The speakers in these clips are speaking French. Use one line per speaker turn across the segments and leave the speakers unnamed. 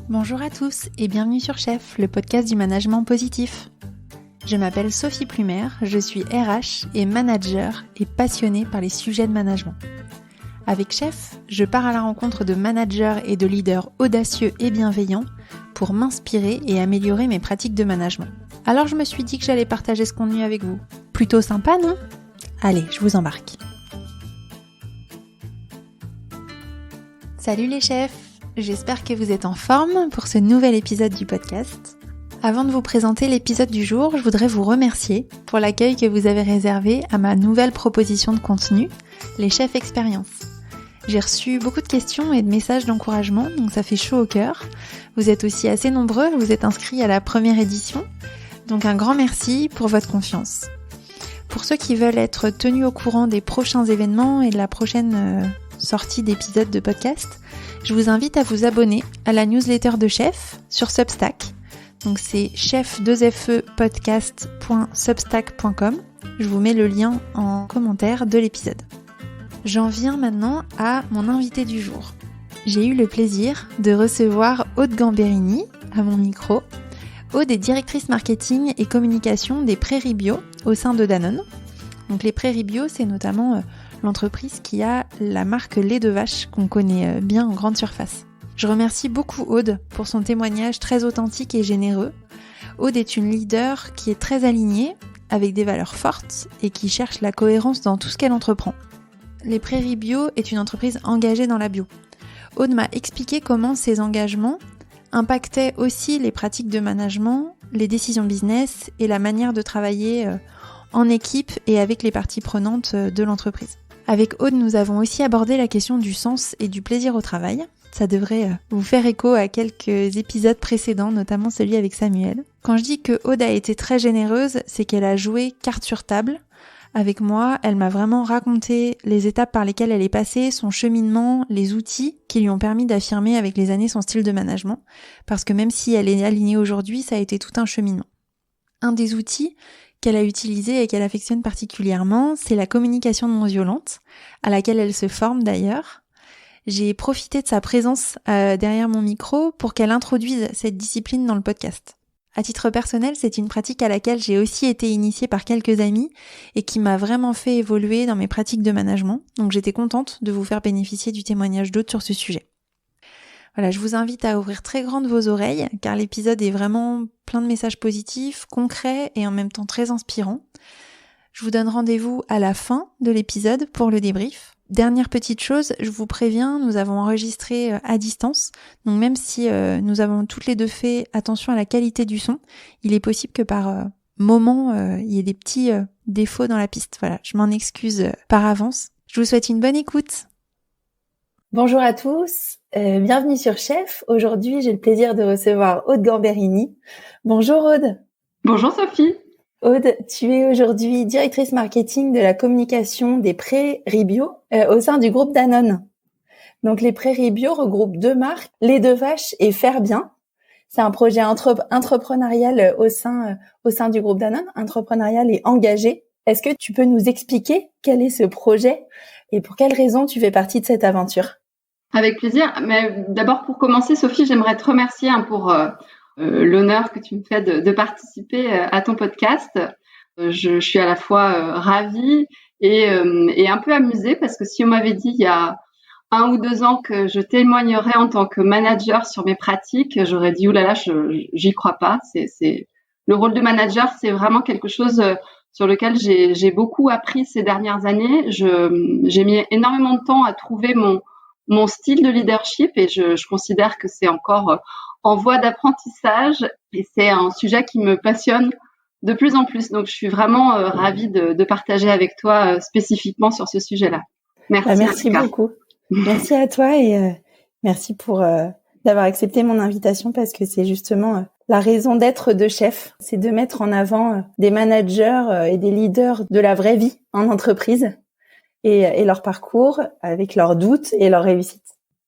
Bonjour à tous et bienvenue sur Chef, le podcast du management positif. Je m'appelle Sophie Plumer, je suis RH et manager et passionnée par les sujets de management. Avec Chef, je pars à la rencontre de managers et de leaders audacieux et bienveillants pour m'inspirer et améliorer mes pratiques de management. Alors je me suis dit que j'allais partager ce contenu avec vous. Plutôt sympa, non ? Allez, je vous embarque. Salut les chefs! J'espère que vous êtes en forme pour ce nouvel épisode du podcast. Avant de vous présenter l'épisode du jour, je voudrais vous remercier pour l'accueil que vous avez réservé à ma nouvelle proposition de contenu, les chefs expérience. J'ai reçu beaucoup de questions et de messages d'encouragement, donc ça fait chaud au cœur. Vous êtes aussi assez nombreux, vous êtes inscrits à la première édition, donc un grand merci pour votre confiance. Pour ceux qui veulent être tenus au courant des prochains événements et de la prochaine sortie d'épisodes de podcast, je vous invite à vous abonner à la newsletter de Chef sur Substack. Donc c'est chef2fepodcast.substack.com. Je vous mets le lien en commentaire de l'épisode. J'en viens maintenant à mon invité du jour. J'ai eu le plaisir de recevoir Aude Gamberini à mon micro. Aude est directrice marketing et communication des Prairies Bio au sein de Danone. Donc les Prairies Bio, c'est notamment l'entreprise qui a la marque lait de vache qu'on connaît bien en grande surface. Je remercie beaucoup Aude pour son témoignage très authentique et généreux. Aude est une leader qui est très alignée, avec des valeurs fortes et qui cherche la cohérence dans tout ce qu'elle entreprend. Les Prairies Bio est une entreprise engagée dans la bio. Aude m'a expliqué comment ces engagements impactaient aussi les pratiques de management, les décisions business et la manière de travailler en équipe et avec les parties prenantes de l'entreprise. Avec Aude, nous avons aussi abordé la question du sens et du plaisir au travail. Ça devrait vous faire écho à quelques épisodes précédents, notamment celui avec Samuel. Quand je dis que Aude a été très généreuse, c'est qu'elle a joué carte sur table. Avec moi, elle m'a vraiment raconté les étapes par lesquelles elle est passée, son cheminement, les outils qui lui ont permis d'affirmer avec les années son style de management. Parce que même si elle est alignée aujourd'hui, ça a été tout un cheminement. Un des outils qu'elle a utilisé et qu'elle affectionne particulièrement, c'est la communication non violente, à laquelle elle se forme d'ailleurs. J'ai profité de sa présence derrière mon micro pour qu'elle introduise cette discipline dans le podcast. À titre personnel, c'est une pratique à laquelle j'ai aussi été initiée par quelques amis et qui m'a vraiment fait évoluer dans mes pratiques de management, donc j'étais contente de vous faire bénéficier du témoignage d'autres sur ce sujet. Voilà, je vous invite à ouvrir très grandes vos oreilles, car l'épisode est vraiment plein de messages positifs, concrets et en même temps très inspirants. Je vous donne rendez-vous à la fin de l'épisode pour le débrief. Dernière petite chose, je vous préviens, nous avons enregistré à distance, donc même si nous avons toutes les deux fait attention à la qualité du son, il est possible que par moment, il y ait des petits défauts dans la piste. Voilà, je m'en excuse par avance. Je vous souhaite une bonne écoute. Bonjour à tous, bienvenue sur Chef. Aujourd'hui, j'ai le plaisir de recevoir Aude Gamberini. Bonjour Aude.
Bonjour Sophie.
Aude, tu es aujourd'hui directrice marketing de la communication des Prairies Bio au sein du groupe Danone. Donc les Prairies Bio regroupent deux marques, lait de vache et Faire Bien. C'est un projet entrepreneurial au sein du groupe Danone, entrepreneurial et engagé. Est-ce que tu peux nous expliquer quel est ce projet et pour quelles raisons tu fais partie de cette aventure ?
Avec plaisir. Mais d'abord, pour commencer, Sophie, j'aimerais te remercier pour l'honneur que tu me fais de participer à ton podcast. Je suis à la fois ravie et un peu amusée parce que si on m'avait dit il y a 1 ou 2 ans que je témoignerais en tant que manager sur mes pratiques, j'aurais dit oulala, j'y crois pas. C'est le rôle de manager, c'est vraiment quelque chose sur lequel j'ai beaucoup appris ces dernières années. J'ai mis énormément de temps à trouver mon style de leadership et je considère que c'est encore en voie d'apprentissage et c'est un sujet qui me passionne de plus en plus. Donc, je suis vraiment ravie de partager avec toi spécifiquement sur ce sujet-là. Merci.
Merci beaucoup. Merci à toi et merci pour d'avoir accepté mon invitation parce que c'est justement la raison d'être de Chef. C'est de mettre en avant des managers et des leaders de la vraie vie en entreprise et leur parcours avec leurs doutes et leurs réussites.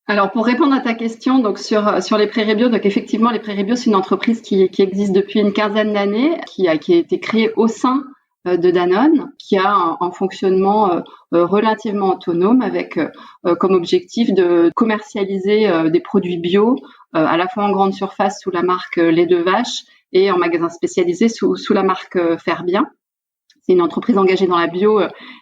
Alors, pour répondre à ta question, donc sur les Prairies Bio, donc effectivement, les Prairies Bio, c'est une entreprise qui existe depuis une quinzaine d'années, qui a été créée au sein de Danone, qui a un fonctionnement relativement autonome avec comme objectif de commercialiser des produits bio à la fois en grande surface sous la marque Lait de Vache et en magasin spécialisé sous la marque Faire Bien. C'est une entreprise engagée dans la bio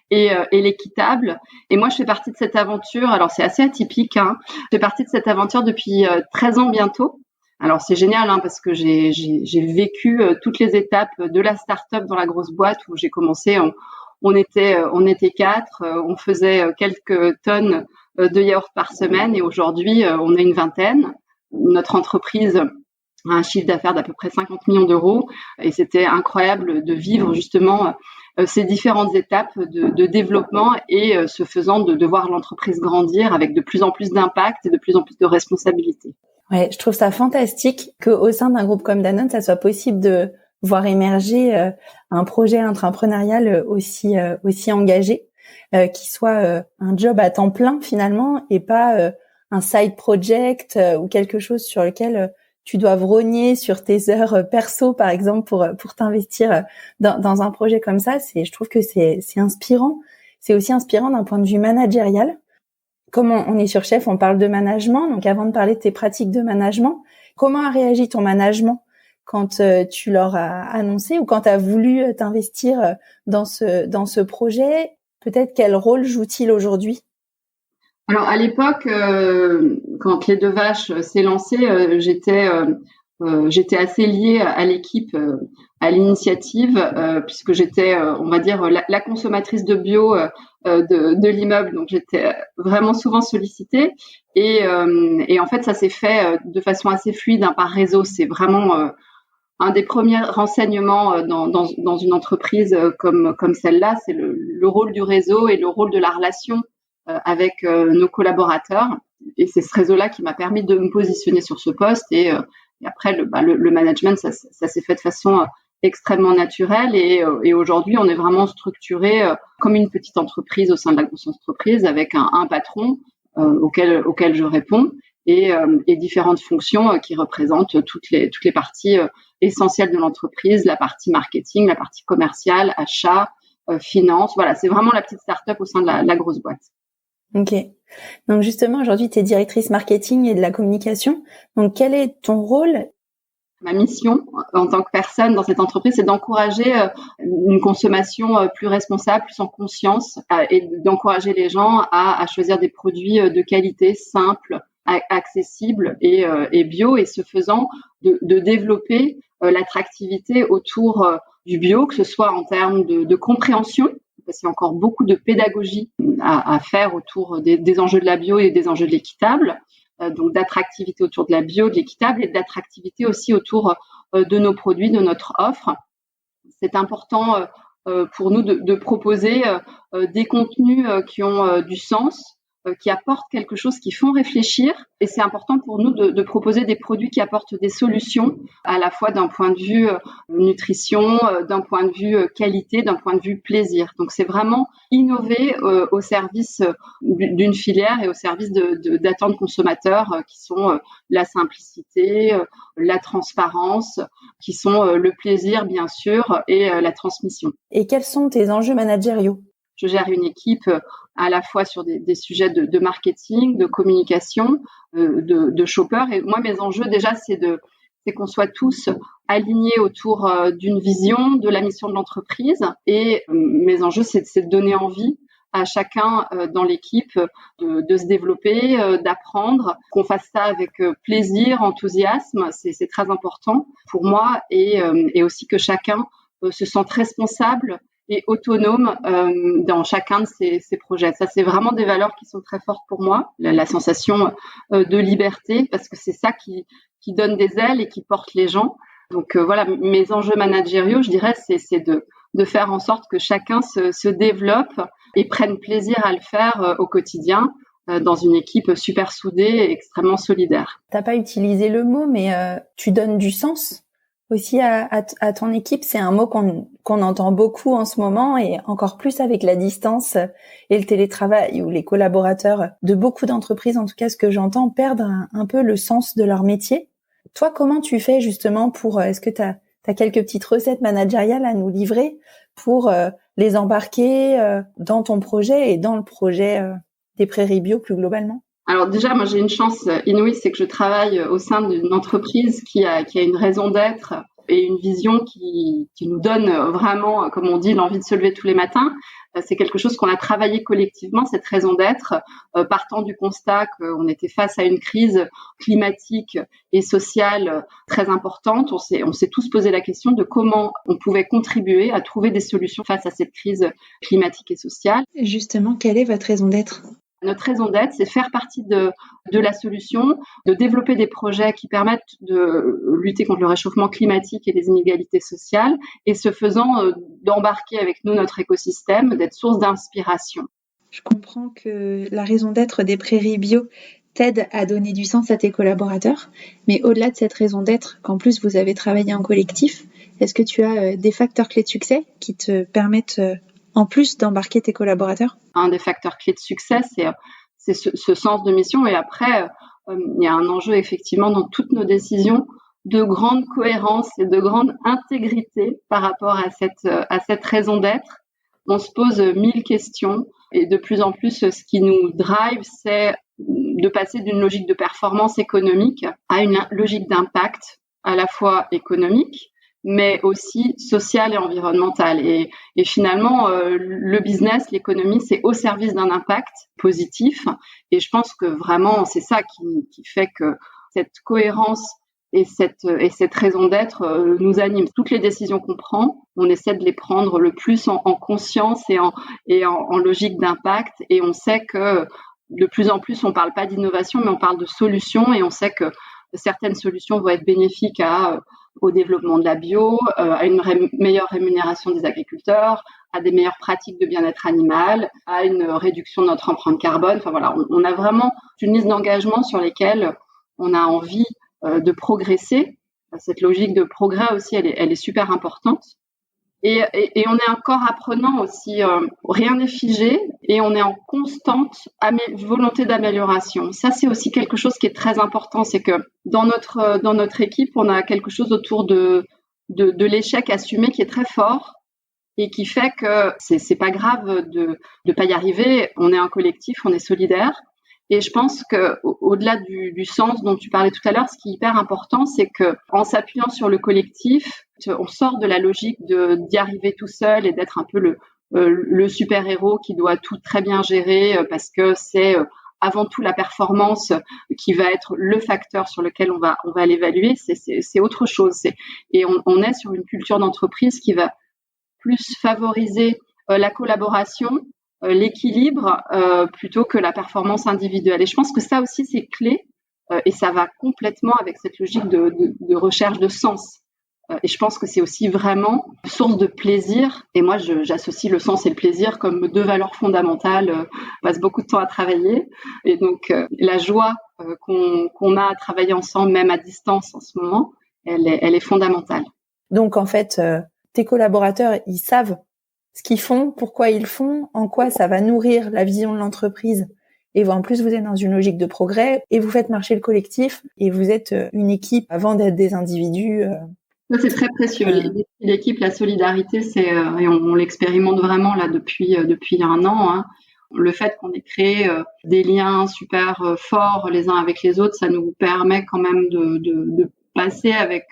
et l'équitable. Et moi, je fais partie de cette aventure. Alors, c'est assez atypique, hein. Je fais partie de cette aventure depuis 13 ans bientôt. Alors, c'est génial, hein, parce que j'ai vécu toutes les étapes de la start-up dans la grosse boîte où j'ai commencé. On était 4, on faisait quelques tonnes de yaourt par semaine et aujourd'hui, on est une vingtaine. Notre entreprise un chiffre d'affaires d'à peu près 50 millions d'euros et c'était incroyable de vivre justement ces différentes étapes de développement et ce faisant de voir l'entreprise grandir avec de plus en plus d'impact et de plus en plus de responsabilités.
Ouais, je trouve ça fantastique qu'au sein d'un groupe comme Danone, ça soit possible de voir émerger un projet entrepreneurial aussi engagé, qui soit un job à temps plein finalement et pas un side project ou quelque chose sur lequel tu dois rogner sur tes heures perso, par exemple, pour t'investir dans un projet comme ça. Je trouve que c'est inspirant. C'est aussi inspirant d'un point de vue managérial. Comme on est sur Chef, on parle de management. Donc, avant de parler de tes pratiques de management, comment a réagi ton management quand tu leur as annoncé ou quand tu as voulu t'investir dans ce projet? Peut-être quel rôle joue-t-il aujourd'hui?
Alors à l'époque, quand Lait de Vache s'est lancé, j'étais assez liée à l'équipe, à l'initiative, puisque j'étais, on va dire, la consommatrice de bio de l'immeuble, donc j'étais vraiment souvent sollicitée. Et en fait, ça s'est fait de façon assez fluide, hein, par réseau. C'est vraiment un des premiers renseignements dans une entreprise comme celle-là, c'est le rôle du réseau et le rôle de la relation avec nos collaborateurs. Et c'est ce réseau-là qui m'a permis de me positionner sur ce poste. Et après, le management, ça s'est fait de façon extrêmement naturelle. Et aujourd'hui, on est vraiment structuré comme une petite entreprise au sein de la grosse entreprise avec un patron auquel je réponds et différentes fonctions qui représentent toutes les parties essentielles de l'entreprise, la partie marketing, la partie commerciale, achat, finance. Voilà, c'est vraiment la petite start-up au sein de la grosse boîte.
Ok. Donc justement, aujourd'hui, tu es directrice marketing et de la communication. Donc quel est ton rôle?
Ma mission en tant que personne dans cette entreprise, c'est d'encourager une consommation plus responsable, plus en conscience et d'encourager les gens à choisir des produits de qualité, simples, accessibles et bio, et ce faisant de développer l'attractivité autour du bio, que ce soit en termes de compréhension, parce qu'il y a encore beaucoup de pédagogie à faire autour des enjeux de la bio et des enjeux de l'équitable, donc d'attractivité autour de la bio, de l'équitable et d'attractivité aussi autour de nos produits, de notre offre. C'est important pour nous de proposer des contenus qui ont du sens, qui apportent quelque chose, qui font réfléchir. Et c'est important pour nous de proposer des produits qui apportent des solutions, à la fois d'un point de vue nutrition, d'un point de vue qualité, d'un point de vue plaisir. Donc c'est vraiment innover au service d'une filière et au service d'attentes consommateurs qui sont la simplicité, la transparence, qui sont le plaisir bien sûr et la transmission.
Et quels sont tes enjeux managériaux?
Je gère une équipe à la fois sur des sujets de marketing, de communication, de shopper. Et moi, mes enjeux, déjà, c'est qu'on soit tous alignés autour d'une vision, de la mission de l'entreprise. Et mes enjeux, c'est de donner envie à chacun dans l'équipe de se développer, d'apprendre, qu'on fasse ça avec plaisir, enthousiasme. C'est très important pour moi et aussi que chacun se sente responsable et autonome dans chacun de ces projets. Ça, c'est vraiment des valeurs qui sont très fortes pour moi. La sensation de liberté, parce que c'est ça qui donne des ailes et qui porte les gens. Donc voilà, mes enjeux managériaux, je dirais, c'est de faire en sorte que chacun se développe et prenne plaisir à le faire au quotidien dans une équipe super soudée et extrêmement solidaire.
T'as pas utilisé le mot, mais tu donnes du sens aussi à ton équipe. C'est un mot qu'on entend beaucoup en ce moment et encore plus avec la distance et le télétravail où les collaborateurs de beaucoup d'entreprises, en tout cas ce que j'entends, perdent un peu le sens de leur métier. Toi, comment tu fais justement est-ce que t'as tu as quelques petites recettes managériales à nous livrer pour les embarquer dans ton projet et dans le projet des prairies bio plus globalement?
Alors déjà, moi j'ai une chance inouïe, c'est que je travaille au sein d'une entreprise qui a une raison d'être et une vision qui nous donne vraiment, comme on dit, l'envie de se lever tous les matins. C'est quelque chose qu'on a travaillé collectivement, cette raison d'être, partant du constat qu'on était face à une crise climatique et sociale très importante. On s'est tous posé la question de comment on pouvait contribuer à trouver des solutions face à cette crise climatique et sociale.
Justement, quelle est votre raison d'être ?
Notre raison d'être, c'est faire partie de la solution, de développer des projets qui permettent de lutter contre le réchauffement climatique et les inégalités sociales, et ce faisant, d'embarquer avec nous notre écosystème, d'être source d'inspiration.
Je comprends que la raison d'être des prairies bio t'aide à donner du sens à tes collaborateurs, mais au-delà de cette raison d'être, qu'en plus vous avez travaillé en collectif, est-ce que tu as des facteurs clés de succès qui te permettent en plus d'embarquer tes collaborateurs?
Un des facteurs clés de succès, c'est ce sens de mission. Et après, il y a un enjeu effectivement dans toutes nos décisions de grande cohérence et de grande intégrité par rapport à cette raison d'être. On se pose 1000 questions et de plus en plus, ce qui nous drive, c'est de passer d'une logique de performance économique à une logique d'impact à la fois économique, mais aussi sociale et environnementale. Et finalement, le business, l'économie, c'est au service d'un impact positif. Et je pense que vraiment, c'est ça qui fait que cette cohérence et cette raison d'être nous anime. Toutes les décisions qu'on prend, on essaie de les prendre le plus en conscience et en logique d'impact. Et on sait que de plus en plus, on parle pas d'innovation, mais on parle de solutions. Et on sait que certaines solutions vont être bénéfiques au développement de la bio, à une meilleure rémunération des agriculteurs, à des meilleures pratiques de bien-être animal, à une réduction de notre empreinte carbone. Enfin voilà, on a vraiment une liste d'engagements sur lesquels on a envie de progresser. Cette logique de progrès aussi, elle est super importante. Et on est encore apprenant aussi. Rien n'est figé et on est en constante volonté d'amélioration. Ça, c'est aussi quelque chose qui est très important. C'est que dans notre équipe, on a quelque chose autour de l'échec assumé qui est très fort et qui fait que c'est pas grave de pas y arriver. On est un collectif, on est solidaire. Et je pense que au-delà du sens dont tu parlais tout à l'heure, ce qui est hyper important, c'est que en s'appuyant sur le collectif, on sort de la logique d'y arriver tout seul et d'être un peu le super-héros qui doit tout très bien gérer parce que c'est avant tout la performance qui va être le facteur sur lequel on va l'évaluer. C'est autre chose. Et on est sur une culture d'entreprise qui va plus favoriser la collaboration, l'équilibre plutôt que la performance individuelle. Et je pense que ça aussi, c'est clé et ça va complètement avec cette logique de recherche de sens. Et je pense que c'est aussi vraiment source de plaisir. Et moi, j'associe le sens et le plaisir comme deux valeurs fondamentales. On passe beaucoup de temps à travailler. Et donc, la joie qu'on a à travailler ensemble, même à distance en ce moment, elle est fondamentale.
Donc, en fait, tes collaborateurs, ils savent ce qu'ils font, pourquoi ils font, en quoi ça va nourrir la vision de l'entreprise. Et en plus, vous êtes dans une logique de progrès et vous faites marcher le collectif et vous êtes une équipe avant d'être des individus.
Ça, c'est très précieux. L'équipe, la solidarité, et on l'expérimente vraiment là depuis 1 an. Hein. Le fait qu'on ait créé des liens super forts les uns avec les autres, ça nous permet quand même de passer avec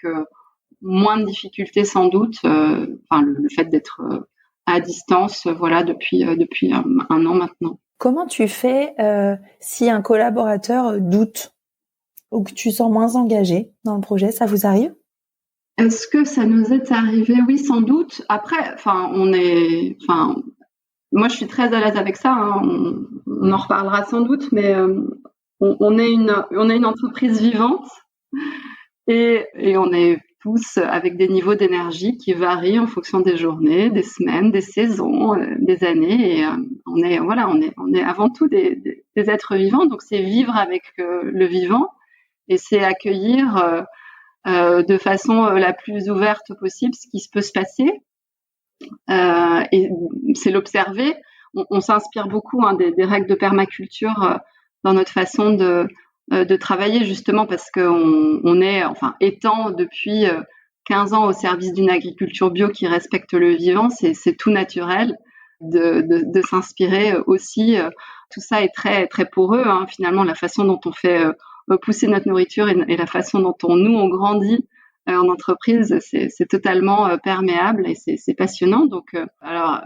moins de difficultés sans doute. Le fait d'être à distance, voilà, depuis 1 an maintenant.
Comment tu fais si un collaborateur doute ou que tu sens moins engagé dans le projet? Ça vous arrive?
Est-ce que ça nous est arrivé? Oui, sans doute. Après, moi, je suis très à l'aise avec ça. Hein. On en reparlera sans doute, mais on est une entreprise vivante et on est tous avec des niveaux d'énergie qui varient en fonction des journées, des semaines, des saisons, des années. Et on est avant tout des êtres vivants. Donc, c'est vivre avec le vivant et c'est accueillir de façon la plus ouverte possible ce qui peut se passer. Et c'est l'observer. On s'inspire beaucoup des règles de permaculture dans notre façon de travailler, justement parce qu'on est, étant depuis 15 ans au service d'une agriculture bio qui respecte le vivant, c'est tout naturel de s'inspirer aussi. Tout ça est très, très poreux, hein, finalement, la façon dont on fait pousser notre nourriture et la façon dont on grandit en entreprise, c'est totalement perméable et c'est passionnant. Donc, alors,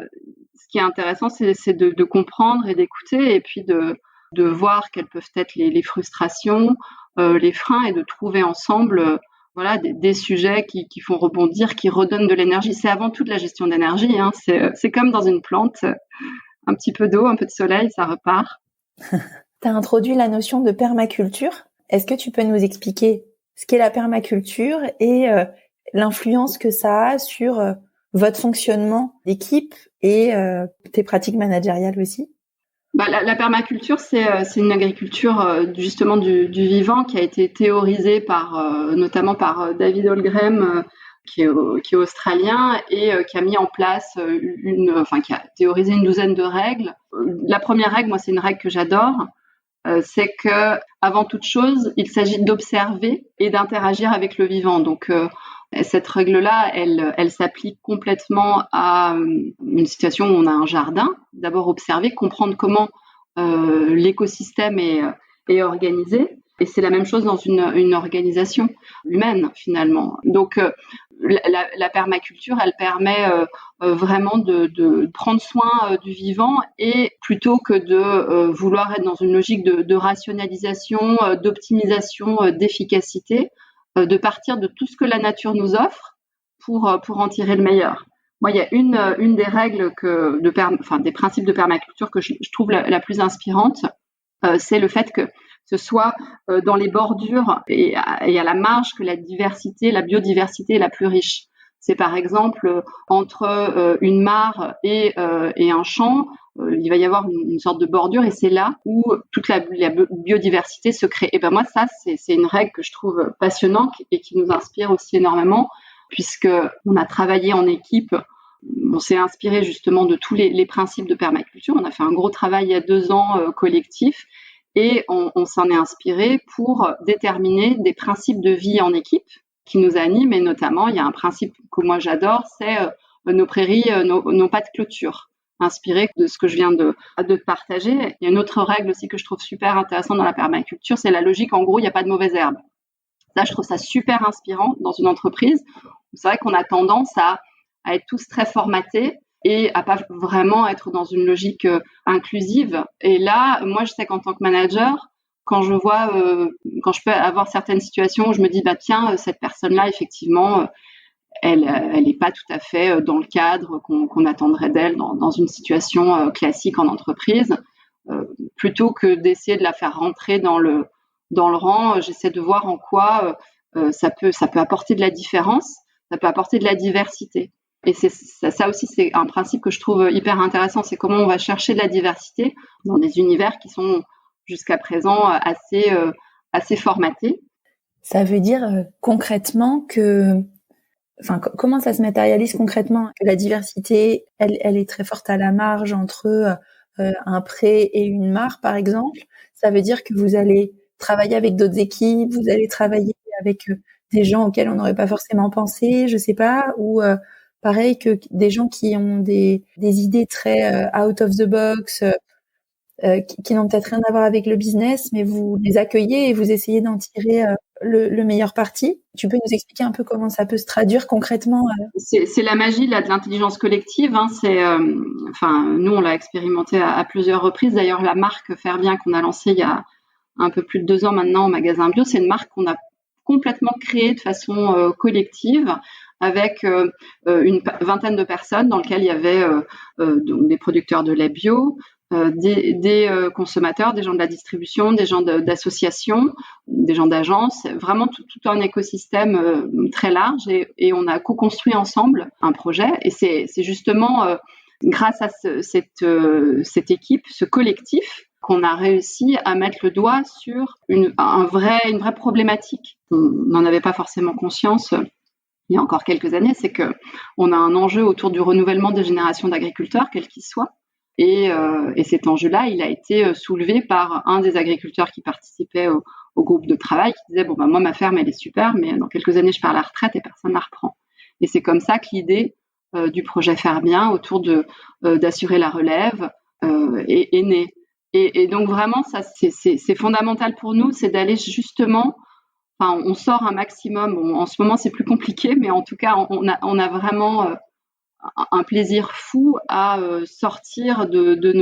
ce qui est intéressant, c'est de comprendre et d'écouter et puis de voir quelles peuvent être les frustrations, les freins et de trouver ensemble voilà, des sujets qui font rebondir, qui redonnent de l'énergie. C'est avant tout de la gestion d'énergie, hein. C'est comme dans une plante, un petit peu d'eau, un peu de soleil, ça repart.
Tu as introduit la notion de permaculture. Est-ce que tu peux nous expliquer ce qu'est la permaculture et l'influence que ça a sur votre fonctionnement d'équipe et tes pratiques managériales aussi?
La permaculture, c'est une agriculture justement du vivant qui a été théorisée notamment par David Holmgren, qui est australien et qui a mis en place qui a théorisé une douzaine de règles. La première règle, moi, c'est une règle que j'adore. C'est que, avant toute chose, il s'agit d'observer et d'interagir avec le vivant. Donc, cette règle-là, elle s'applique complètement à une situation où on a un jardin. D'abord, observer, comprendre comment l'écosystème est organisé. Et c'est la même chose dans une organisation humaine, finalement. Donc, la permaculture, elle permet vraiment de prendre soin du vivant et plutôt que de vouloir être dans une logique de rationalisation, d'optimisation, d'efficacité, de partir de tout ce que la nature nous offre pour en tirer le meilleur. Moi, il y a une des règles des principes de permaculture que je trouve la plus inspirante, c'est le fait que ce soit dans les bordures et à la marge que la biodiversité est la plus riche. C'est par exemple entre une mare et un champ, il va y avoir une sorte de bordure et c'est là où toute la biodiversité se crée. Et ben moi, ça, c'est une règle que je trouve passionnante et qui nous inspire aussi énormément puisque on a travaillé en équipe. On s'est inspiré justement de tous les principes de permaculture. On a fait un gros travail il y a 2 ans collectif. Et on s'en est inspiré pour déterminer des principes de vie en équipe qui nous animent. Et notamment, il y a un principe que moi j'adore, c'est nos prairies n'ont pas de clôture. Inspiré de ce que je viens de partager. Il y a une autre règle aussi que je trouve super intéressante dans la permaculture, c'est la logique, en gros, il n'y a pas de mauvaise herbe. Ça, je trouve ça super inspirant dans une entreprise. C'est vrai qu'on a tendance à être tous très formatés et à pas vraiment être dans une logique inclusive. Et là, moi, je sais qu'en tant que manager, quand je peux avoir certaines situations où je me dis, tiens, cette personne-là, effectivement, elle est pas tout à fait dans le cadre qu'on attendrait d'elle dans une situation classique en entreprise. Plutôt que d'essayer de la faire rentrer dans le rang, j'essaie de voir en quoi ça peut apporter de la différence, ça peut apporter de la diversité. Et ça aussi, c'est un principe que je trouve hyper intéressant. C'est comment on va chercher de la diversité dans des univers qui sont jusqu'à présent assez formatés.
Ça veut dire concrètement comment ça se matérialise concrètement? Que la diversité, elle est très forte à la marge entre un pré et une mare, par exemple. Ça veut dire que vous allez travailler avec d'autres équipes, vous allez travailler avec des gens auxquels on n'aurait pas forcément pensé, je sais pas, ou pareil que des gens qui ont des idées très out of the box, qui n'ont peut-être rien à voir avec le business, mais vous les accueillez et vous essayez d'en tirer le meilleur parti. Tu peux nous expliquer un peu comment ça peut se traduire concrètement?
C'est la magie là, de l'intelligence collective. Hein. Nous, on l'a expérimenté à plusieurs reprises. D'ailleurs, la marque Faire Bien qu'on a lancée il y a un peu plus de 2 ans maintenant au magasin bio, c'est une marque qu'on a complètement créée de façon collective, avec une vingtaine de personnes dans lesquelles il y avait donc des producteurs de lait bio, des consommateurs, des gens de la distribution, des gens d'associations, des gens d'agences, vraiment tout un écosystème très large et on a co-construit ensemble un projet et c'est justement grâce à cette équipe, ce collectif, qu'on a réussi à mettre le doigt sur une vraie problématique. On n'en avait pas forcément conscience il y a encore quelques années, c'est que on a un enjeu autour du renouvellement des générations d'agriculteurs, quel qu'il soit. Et cet enjeu-là, il a été soulevé par un des agriculteurs qui participait au au groupe de travail qui disaient moi ma ferme elle est super, mais dans quelques années je pars à la retraite et personne la reprend. Et c'est comme ça que l'idée du projet Faire Bien autour d'assurer la relève est née. Et donc vraiment ça c'est fondamental pour nous, c'est d'aller justement, on sort un maximum. En ce moment c'est plus compliqué, mais en tout cas on a vraiment un plaisir fou à sortir de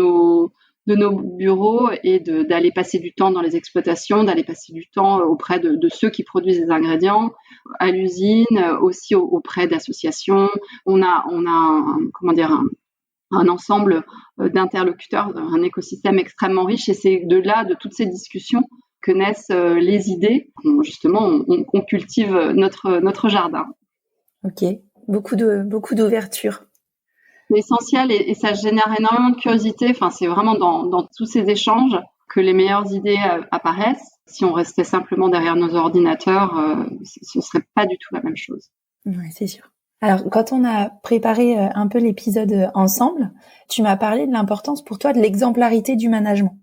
nos bureaux et d'aller passer du temps dans les exploitations, d'aller passer du temps auprès de ceux qui produisent les ingrédients, à l'usine, aussi auprès d'associations. On a un ensemble d'interlocuteurs, un écosystème extrêmement riche, et c'est de toutes ces discussions que naissent les idées. Justement, on cultive notre jardin.
Ok, beaucoup d'ouverture.
C'est essentiel et ça génère énormément de curiosité. C'est vraiment dans tous ces échanges que les meilleures idées apparaissent. Si on restait simplement derrière nos ordinateurs, ce serait pas du tout la même chose.
Ouais, c'est sûr. Alors, quand on a préparé un peu l'épisode ensemble, tu m'as parlé de l'importance pour toi de l'exemplarité du management.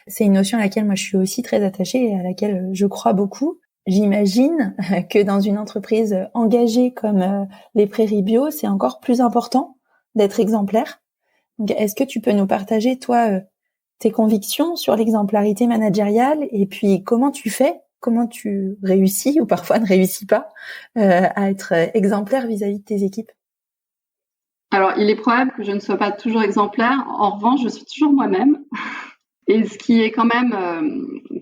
C'est une notion à laquelle moi je suis aussi très attachée et à laquelle je crois beaucoup. J'imagine que dans une entreprise engagée comme les Prairies Bio, c'est encore plus important d'être exemplaire. Donc, est-ce que tu peux nous partager, toi, tes convictions sur l'exemplarité managériale et puis comment tu réussis ou parfois ne réussis pas à être exemplaire vis-à-vis de tes équipes?
Alors, il est probable que je ne sois pas toujours exemplaire. En revanche, je suis toujours moi-même. Et ce qui est quand même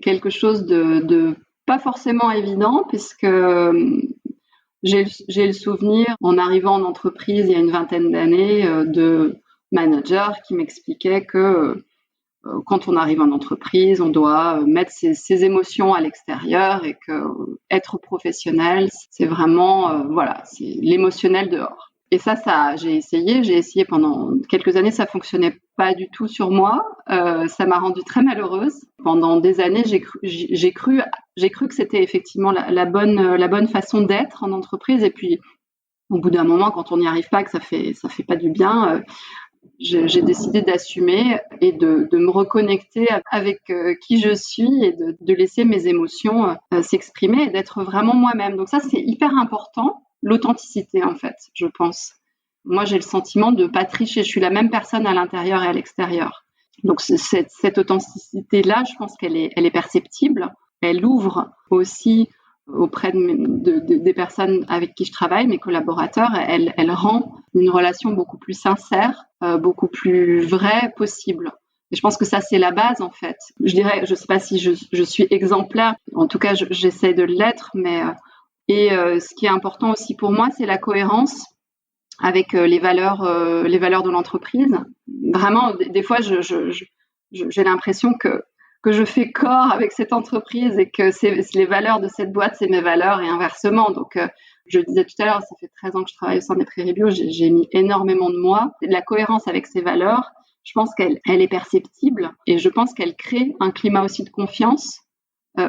quelque chose de pas forcément évident, puisque j'ai le souvenir, en arrivant en entreprise il y a une vingtaine d'années, de managers qui m'expliquaient que quand on arrive en entreprise, on doit mettre ses émotions à l'extérieur et que être professionnel, c'est vraiment c'est l'émotionnel dehors. Et ça j'ai essayé pendant quelques années, ça fonctionnait pas du tout sur moi. Ça m'a rendue très malheureuse. Pendant des années, j'ai cru que c'était effectivement la bonne façon d'être en entreprise. Et puis, au bout d'un moment, quand on n'y arrive pas, que ça fait pas du bien, j'ai décidé d'assumer et de me reconnecter avec qui je suis et de laisser mes émotions s'exprimer et d'être vraiment moi-même. Donc ça, c'est hyper important. L'authenticité, en fait, je pense. Moi, j'ai le sentiment de pas tricher. Je suis la même personne à l'intérieur et à l'extérieur. Donc, cette authenticité-là, je pense qu'elle est perceptible. Elle ouvre aussi auprès des personnes avec qui je travaille, mes collaborateurs. Elle rend une relation beaucoup plus sincère, beaucoup plus vraie possible. Et je pense que ça, c'est la base, en fait. Je sais pas si je suis exemplaire. En tout cas, j'essaie de l'être, mais... ce qui est important aussi pour moi, c'est la cohérence avec les valeurs de l'entreprise. Vraiment, des fois, j'ai l'impression que je fais corps avec cette entreprise et que c'est les valeurs de cette boîte, c'est mes valeurs et inversement. Donc, je le disais tout à l'heure, ça fait 13 ans que je travaille au sein des Prairies Bio, j'ai mis énormément de moi. La cohérence avec ces valeurs, je pense qu'elle est perceptible et je pense qu'elle crée un climat aussi de confiance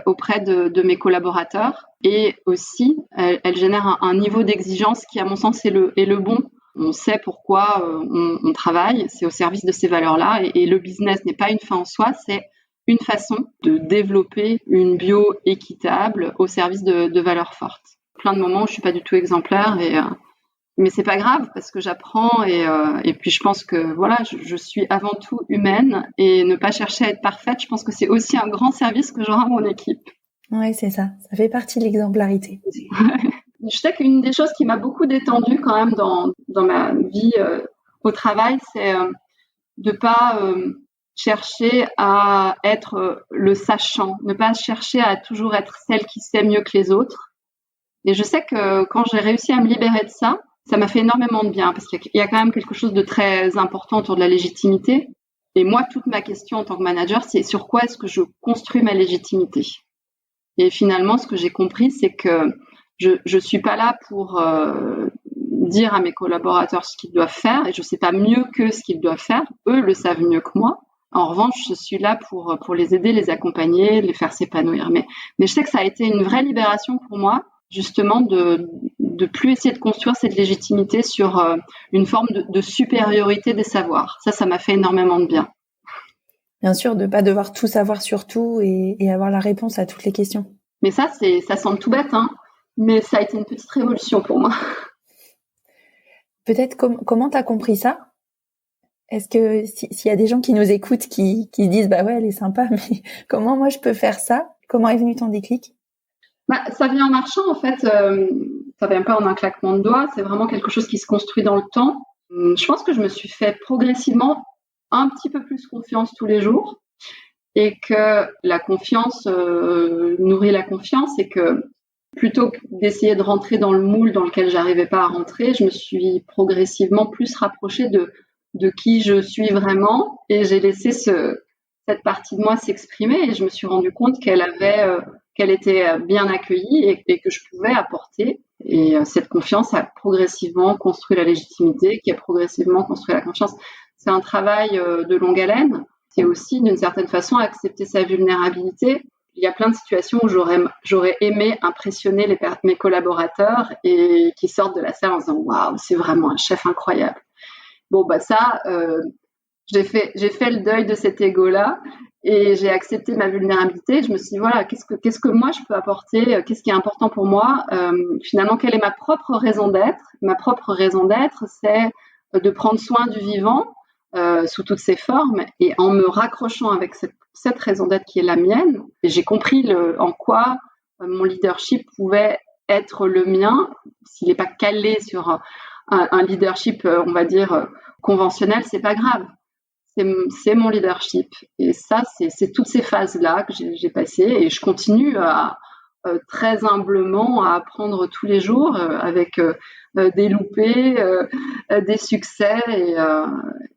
auprès de mes collaborateurs et aussi elle génère un niveau d'exigence qui à mon sens est le bon. On sait pourquoi on travaille, c'est au service de ces valeurs-là et le business n'est pas une fin en soi, c'est une façon de développer une bio équitable au service de valeurs fortes. Plein de moments où je suis pas du tout exemplaire mais c'est pas grave parce que j'apprends et puis je pense que je suis avant tout humaine et ne pas chercher à être parfaite, je pense que c'est aussi un grand service que je rends à mon équipe.
Ouais, c'est ça. Ça fait partie de l'exemplarité.
Je sais qu'une des choses qui m'a beaucoup détendue quand même dans ma vie au travail, c'est de pas chercher à être le sachant, ne pas chercher à toujours être celle qui sait mieux que les autres. Et je sais que quand j'ai réussi à me libérer de ça m'a fait énormément de bien parce qu'il y a quand même quelque chose de très important autour de la légitimité. Et moi, toute ma question en tant que manager, c'est sur quoi est-ce que je construis ma légitimité? Et finalement, ce que j'ai compris, c'est que je suis pas là pour dire à mes collaborateurs ce qu'ils doivent faire et je sais pas mieux que ce qu'ils doivent faire. Eux le savent mieux que moi. En revanche, je suis là pour les aider, les accompagner, les faire s'épanouir. Mais je sais que ça a été une vraie libération pour moi, justement, de plus essayer de construire cette légitimité sur une forme de supériorité des savoirs. Ça m'a fait énormément de bien.
Bien sûr, de pas devoir tout savoir sur tout et avoir la réponse à toutes les questions.
Mais ça semble tout bête, hein, mais ça a été une petite révolution pour moi.
Peut-être comment t'as compris ça? Est-ce que s'il y a des gens qui nous écoutent qui disent bah ouais elle est sympa mais comment moi je peux faire ça? Comment est venu ton déclic?
Ça vient en marchant en fait, ça vient pas en un claquement de doigts, c'est vraiment quelque chose qui se construit dans le temps. Je pense que je me suis fait progressivement un petit peu plus confiance tous les jours et que la confiance nourrit la confiance et que plutôt que d'essayer de rentrer dans le moule dans lequel j'arrivais pas à rentrer, je me suis progressivement plus rapprochée de qui je suis vraiment et j'ai laissé cette partie de moi s'exprimer et je me suis rendu compte qu'elle était bien accueillie et que je pouvais apporter. Et cette confiance a progressivement construit la légitimité, qui a progressivement construit la confiance. C'est un travail de longue haleine. C'est aussi, d'une certaine façon, accepter sa vulnérabilité. Il y a plein de situations où j'aurais aimé impressionner mes collaborateurs et qui sortent de la salle en disant « Waouh, c'est vraiment un chef incroyable ». Bon, j'ai fait le deuil de cet ego-là et j'ai accepté ma vulnérabilité. Je me suis dit, voilà, qu'est-ce que moi je peux apporter? Qu'est-ce qui est important pour moi? Finalement, quelle est ma propre raison d'être? Ma propre raison d'être, c'est de prendre soin du vivant sous toutes ses formes et en me raccrochant avec cette raison d'être qui est la mienne. Et j'ai compris en quoi mon leadership pouvait être le mien, s'il n'est pas calé sur un leadership, on va dire, conventionnel, c'est pas grave. C'est mon leadership. Et ça, c'est toutes ces phases-là que j'ai passées et je continue très humblement à apprendre tous les jours avec des loupés, des succès,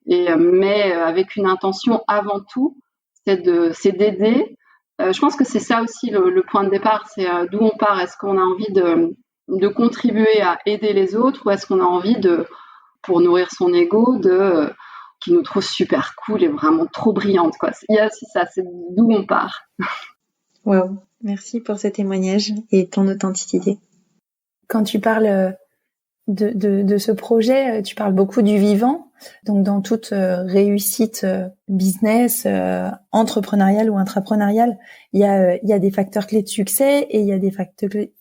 mais avec une intention avant tout, c'est d'aider. Je pense que c'est ça aussi le point de départ, c'est d'où on part. Est-ce qu'on a envie de contribuer à aider les autres ou est-ce qu'on a envie pour nourrir son ego, qui nous trouve super cool et vraiment trop brillante, quoi. Il y a aussi ça, c'est d'où on part.
Waouh, merci pour ce témoignage et ton authenticité.
Quand tu parles de ce projet, tu parles beaucoup du vivant. Donc dans toute réussite business, entrepreneuriale ou intrapreneuriale, il y a des facteurs clés de succès et il y a des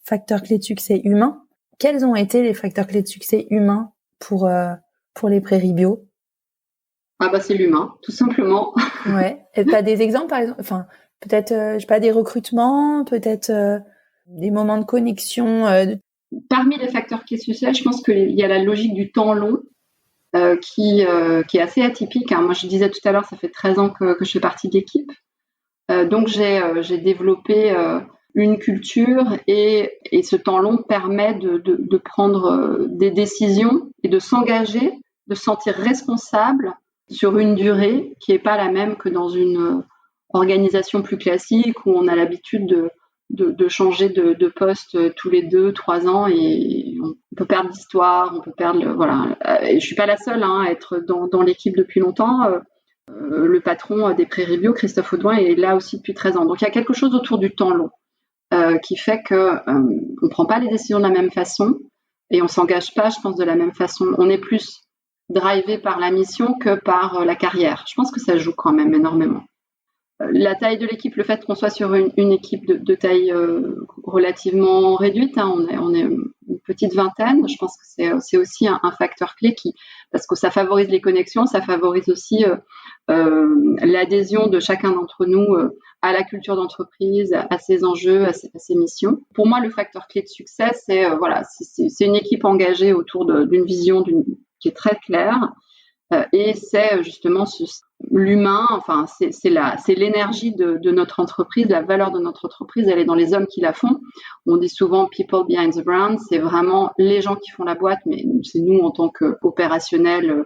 facteurs clés de succès humains. Quels ont été les facteurs clés de succès humains pour les prairies bio?
C'est l'humain, tout simplement.
Ouais. Et t'as des exemples, par exemple, enfin, peut-être, je sais pas, des recrutements, peut-être des moments de connexion.
Parmi les facteurs clés de succès, je pense qu'il y a la logique du temps long qui est assez atypique. Hein. Moi, je disais tout à l'heure, ça fait 13 ans que je fais partie de l'équipe. Donc, j'ai développé une culture et ce temps long permet de prendre des décisions et de s'engager, de se sentir responsable sur une durée qui n'est pas la même que dans une organisation plus classique où on a l'habitude de changer de poste tous les 2-3 ans et on peut perdre l'histoire, on peut perdre voilà. Et je suis pas la seule à être dans l'équipe depuis longtemps. Le patron des Prairies Bio, Christophe Audouin, est là aussi depuis 13 ans. Donc il y a quelque chose autour du temps long qui fait que on prend pas les décisions de la même façon et on s'engage pas, je pense, de la même façon. On est plus drivé par la mission que par la carrière. Je pense que ça joue quand même énormément. La taille de l'équipe, le fait qu'on soit sur une équipe de taille relativement réduite, on est une petite vingtaine, je pense que c'est aussi un facteur clé parce que ça favorise les connexions, ça favorise aussi l'adhésion de chacun d'entre nous à la culture d'entreprise, à ses enjeux, à ses missions. Pour moi, le facteur clé de succès, c'est une équipe engagée autour d'une vision qui est très claire. Et c'est justement l'humain, enfin c'est l'énergie de notre entreprise, la valeur de notre entreprise, elle est dans les hommes qui la font. On dit souvent people behind the brand, c'est vraiment les gens qui font la boîte, mais c'est nous en tant qu'opérationnels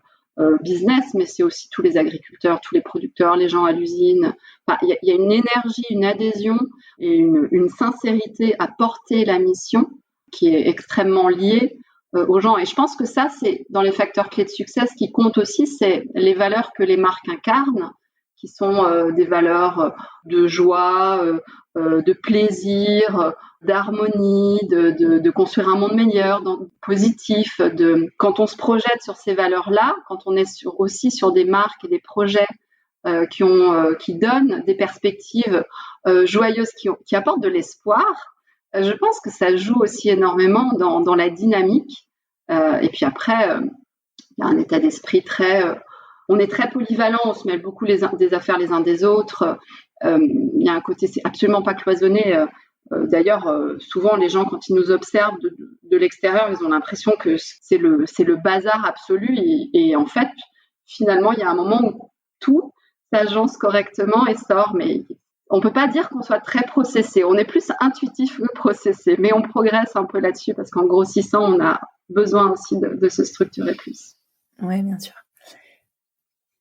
business, mais c'est aussi tous les agriculteurs, tous les producteurs, les gens à l'usine. Enfin, il y a une énergie, une adhésion et une sincérité à porter la mission qui est extrêmement liée aux gens. Et je pense que ça, c'est dans les facteurs clés de succès, ce qui compte aussi, c'est les valeurs que les marques incarnent, qui sont des valeurs de joie, de plaisir, d'harmonie, de construire un monde meilleur, positif. Quand on se projette sur ces valeurs-là, quand on est aussi sur des marques et des projets qui donnent des perspectives joyeuses, qui apportent de l'espoir. Je pense que ça joue aussi énormément dans la dynamique. Et puis après, il y a un état d'esprit on est très polyvalent, on se mêle beaucoup des affaires les uns des autres. Il y a un côté, c'est absolument pas cloisonné. D'ailleurs, souvent les gens, quand ils nous observent de l'extérieur, ils ont l'impression que c'est le bazar absolu. Et en fait, finalement, il y a un moment où tout s'agence correctement et sort. Mais on peut pas dire qu'on soit très processé. On est plus intuitif que processé, mais on progresse un peu là-dessus parce qu'en grossissant, on a besoin aussi de se structurer plus.
Oui, bien sûr.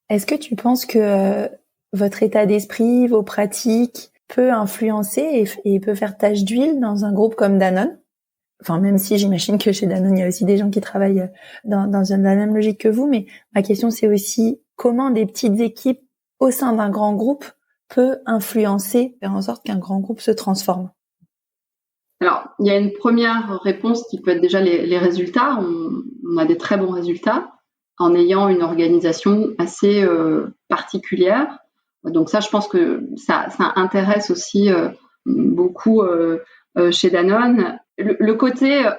Est-ce que tu penses que votre état d'esprit, vos pratiques peut influencer et peut faire tache d'huile dans un groupe comme Danone? Enfin, même si j'imagine que chez Danone, il y a aussi des gens qui travaillent dans la même logique que vous, mais ma question, c'est aussi comment des petites équipes au sein d'un grand groupe peut influencer, faire en sorte qu'un grand groupe se transforme?
Alors, il y a une première réponse qui peut être déjà les résultats. On a des très bons résultats en ayant une organisation assez particulière. Donc ça, je pense que ça intéresse aussi beaucoup chez Danone. Le côté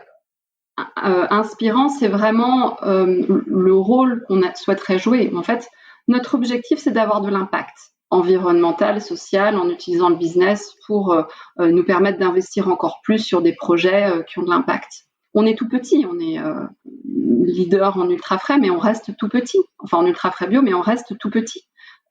inspirant, c'est vraiment le rôle qu'on souhaiterait jouer. En fait, notre objectif, c'est d'avoir de l'impact environnemental, social, en utilisant le business pour nous permettre d'investir encore plus sur des projets qui ont de l'impact. On est tout petit, on est leader en ultra frais, mais on reste tout petit. Enfin, en ultra frais bio, mais on reste tout petit.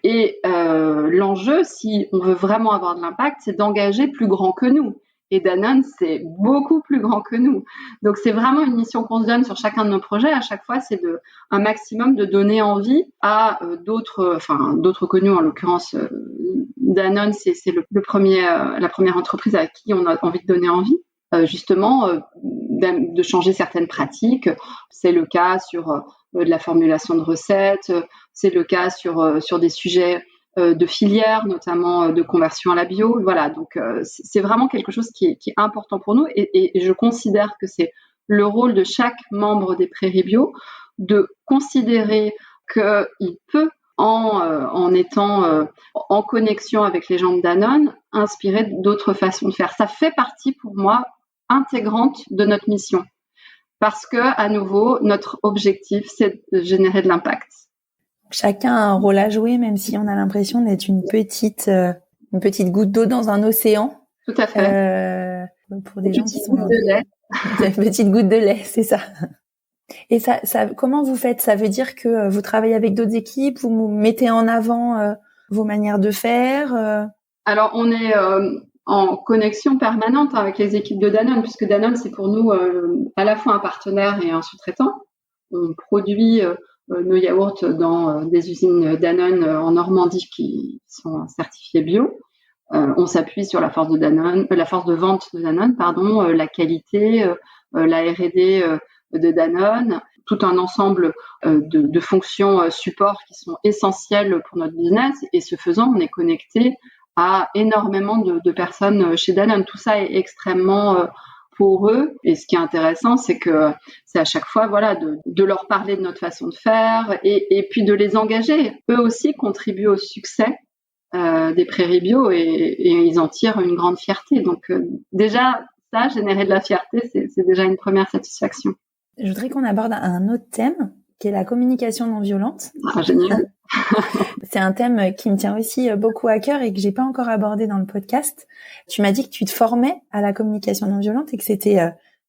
Et l'enjeu, si on veut vraiment avoir de l'impact, c'est d'engager plus grand que nous. Et Danone, c'est beaucoup plus grand que nous. Donc, c'est vraiment une mission qu'on se donne sur chacun de nos projets. À chaque fois, c'est un maximum de donner envie à d'autres que nous. En l'occurrence, Danone, c'est la première entreprise à qui on a envie de donner envie, justement, de changer certaines pratiques. C'est le cas sur de la formulation de recettes. C'est le cas sur des sujets de filière, notamment de conversion à la bio. Voilà, donc c'est vraiment quelque chose qui est important pour nous et je considère que c'est le rôle de chaque membre des Prairies Bio de considérer qu'il peut, en étant en connexion avec les gens de Danone, inspirer d'autres façons de faire. Ça fait partie pour moi intégrante de notre mission parce que, à nouveau, notre objectif, c'est de générer de l'impact.
Chacun a un rôle à jouer, même si on a l'impression d'être une petite goutte d'eau dans un océan.
Tout à fait.
Pour des gens qui sont une petite goutte de lait, c'est ça. Et ça, comment vous faites? Ça veut dire que vous travaillez avec d'autres équipes, vous mettez en avant vos manières de faire.
Alors, on est en connexion permanente avec les équipes de Danone, puisque Danone, c'est pour nous à la fois un partenaire et un sous-traitant. On produit nos yaourts dans des usines Danone en Normandie qui sont certifiées bio. On s'appuie sur la force de Danone, la force de vente de Danone, la qualité, la R&D de Danone, tout un ensemble de fonctions support qui sont essentielles pour notre business. Et ce faisant, on est connecté à énormément de personnes chez Danone. Tout ça est extrêmement poreux. Et ce qui est intéressant, c'est que c'est à chaque fois, voilà, de leur parler de notre façon de faire et puis de les engager. Eux aussi contribuent au succès des Prairies Bio et ils en tirent une grande fierté. Donc déjà, ça, générer de la fierté, c'est déjà une première satisfaction.
Je voudrais qu'on aborde un autre thème, qui est la communication non violente.
Ah, génial.
C'est un thème qui me tient aussi beaucoup à cœur et que j'ai pas encore abordé dans le podcast. Tu m'as dit que tu te formais à la communication non violente et que c'était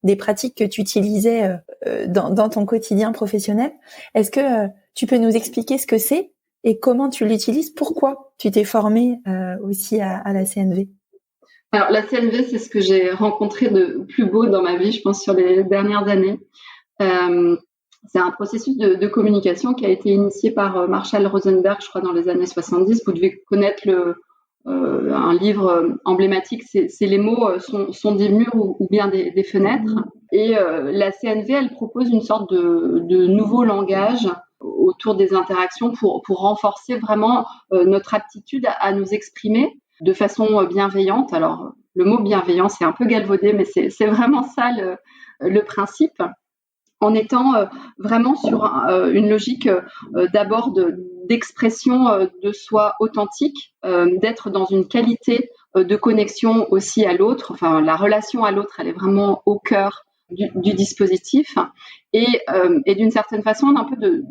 des pratiques que tu utilisais dans ton quotidien professionnel. Est-ce que tu peux nous expliquer ce que c'est et comment tu l'utilises? Pourquoi tu t'es formée aussi à la CNV?
Alors, la CNV, c'est ce que j'ai rencontré de plus beau dans ma vie, je pense, sur les dernières années. C'est un processus de communication qui a été initié par Marshall Rosenberg, je crois, dans les années 70. Vous devez connaître un livre emblématique, c'est Les mots sont des murs ou bien des fenêtres. Et la CNV, elle propose une sorte de nouveau langage autour des interactions pour renforcer vraiment notre aptitude à nous exprimer de façon bienveillante. Alors, le mot bienveillant, c'est un peu galvaudé, mais c'est vraiment ça le principe. En étant vraiment sur une logique d'abord d'expression de soi authentique, d'être dans une qualité de connexion aussi à l'autre. Enfin, la relation à l'autre, elle est vraiment au cœur du dispositif et d'une certaine façon un peu de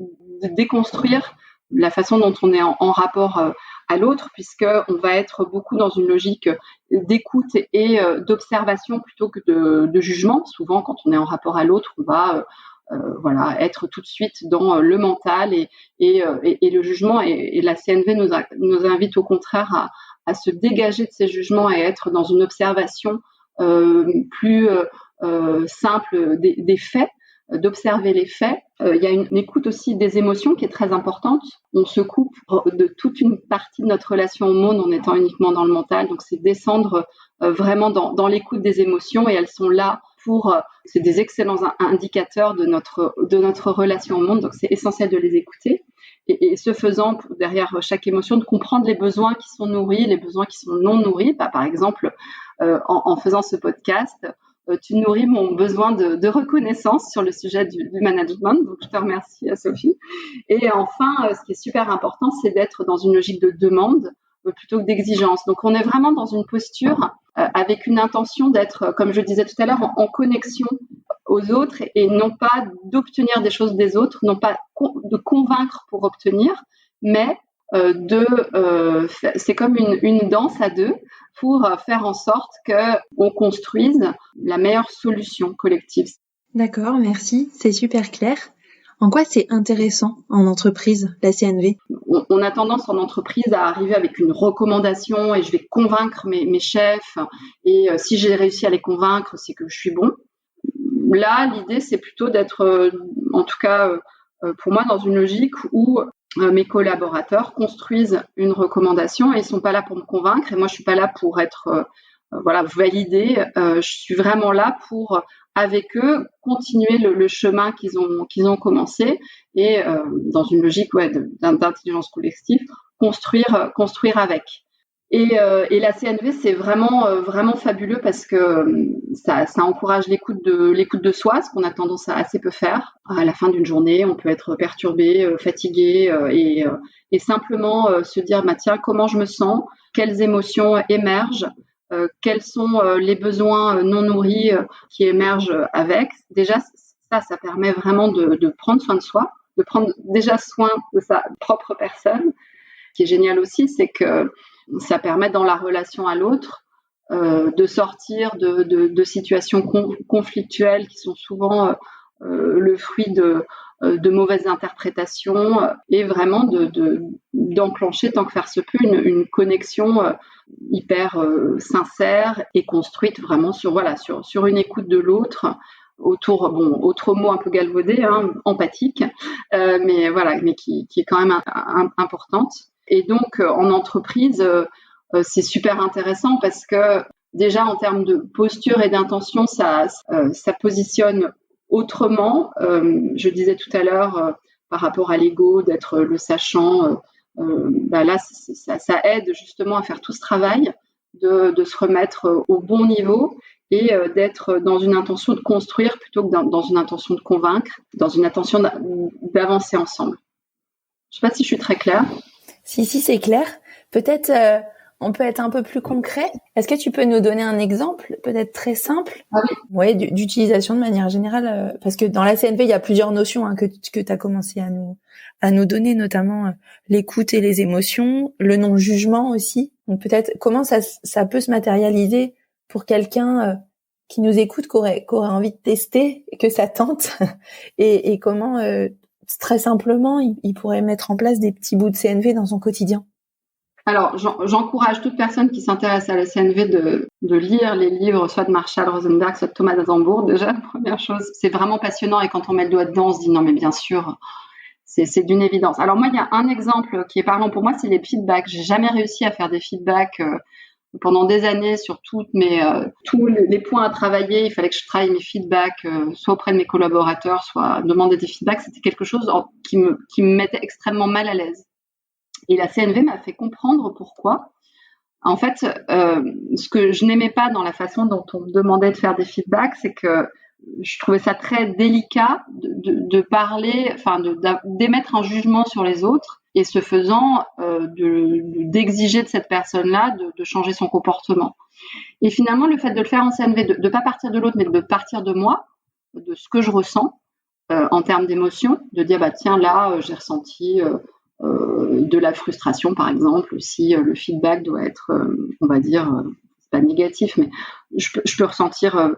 déconstruire la façon dont on est en rapport à l'autre, puisqu'on va être beaucoup dans une logique d'écoute et d'observation plutôt que de jugement. Souvent, quand on est en rapport à l'autre, on va être tout de suite dans le mental et le jugement. Et la CNV nous invite au contraire à se dégager de ces jugements et être dans une observation plus simple des faits, d'observer les faits. Il y a une écoute aussi des émotions qui est très importante. On se coupe de toute une partie de notre relation au monde en étant uniquement dans le mental. Donc, c'est descendre vraiment dans l'écoute des émotions, et elles sont là c'est des excellents indicateurs de notre relation au monde. Donc, c'est essentiel de les écouter. Et ce faisant, derrière chaque émotion, de comprendre les besoins qui sont nourris, les besoins qui sont non nourris. Par exemple, en faisant ce podcast, tu nourris mon besoin de reconnaissance sur le sujet du management. Donc, je te remercie, Sophie. Et enfin, ce qui est super important, c'est d'être dans une logique de demande plutôt que d'exigence. Donc, on est vraiment dans une posture avec une intention d'être, comme je disais tout à l'heure, en connexion aux autres et non pas d'obtenir des choses des autres, non pas de convaincre pour obtenir, mais c'est comme une danse à deux pour faire en sorte qu'on construise la meilleure solution collective.
D'accord, merci, c'est super clair. En quoi c'est intéressant en entreprise, la CNV ?
On a tendance en entreprise à arriver avec une recommandation et je vais convaincre mes chefs, et si j'ai réussi à les convaincre, c'est que je suis bon. Là, l'idée, c'est plutôt d'être, en tout cas pour moi, dans une logique où mes collaborateurs construisent une recommandation et ils sont pas là pour me convaincre, et moi je suis pas là pour être valider. Je suis vraiment là pour, avec eux, continuer le chemin qu'ils ont commencé, et dans une logique d'intelligence collective, construire avec. Et la CNV, c'est vraiment fabuleux parce que ça encourage l'écoute de soi, ce qu'on a tendance à assez peu faire. À la fin d'une journée, on peut être perturbé, fatigué, et simplement se dire tiens, comment je me sens, quelles émotions émergent, quels sont les besoins non nourris qui émergent avec. Déjà, ça permet vraiment de prendre soin de soi, de prendre déjà soin de sa propre personne. Ce qui est génial aussi, c'est que ça permet dans la relation à l'autre de sortir de situations conflictuelles qui sont souvent le fruit de mauvaises interprétations, et vraiment d'enclencher, tant que faire se peut, une connexion hyper sincère et construite vraiment sur une écoute de l'autre, autre mot un peu galvaudé, empathique, mais qui est quand même importante. Et donc, en entreprise, c'est super intéressant parce que déjà, en termes de posture et d'intention, ça positionne autrement. Je disais tout à l'heure, par rapport à l'ego, d'être le sachant, là, ça aide justement à faire tout ce travail, de se remettre au bon niveau et d'être dans une intention de construire plutôt que dans une intention de convaincre, dans une intention d'avancer ensemble. Je ne sais pas si je suis très claire.
Si, c'est clair. Peut-être on peut être un peu plus concret. Est-ce que tu peux nous donner un exemple, peut-être très simple, d'utilisation de manière générale, parce que dans la CNV, il y a plusieurs notions que tu as commencé à nous donner, notamment l'écoute et les émotions, le non-jugement aussi. Donc peut-être comment ça peut se matérialiser pour quelqu'un qui nous écoute, qui aurait envie de tester, que ça tente, et comment très simplement il pourrait mettre en place des petits bouts de CNV dans son quotidien.
Alors, j'encourage toute personne qui s'intéresse à la CNV de lire les livres soit de Marshall Rosenberg, soit de Thomas Danforth. Déjà, la première chose, c'est vraiment passionnant, et quand on met le doigt dedans, on se dit non mais bien sûr, c'est d'une évidence. Alors moi, il y a un exemple qui est parlant pour moi, c'est les feedbacks. J'ai jamais réussi à faire des feedbacks pendant des années sur tous les points à travailler. Il fallait que je travaille mes feedbacks, soit auprès de mes collaborateurs, soit demander des feedbacks. C'était quelque chose qui me mettait extrêmement mal à l'aise. Et la CNV m'a fait comprendre pourquoi. En fait, ce que je n'aimais pas dans la façon dont on me demandait de faire des feedbacks, c'est que je trouvais ça très délicat de parler, d'émettre un jugement sur les autres, et ce faisant, d'exiger de cette personne-là de changer son comportement. Et finalement, le fait de le faire en CNV, de pas partir de l'autre, mais de partir de moi, de ce que je ressens en termes d'émotion, de dire tiens là, j'ai ressenti de la frustration par exemple, si le feedback doit être, on va dire, c'est pas négatif, mais je peux ressentir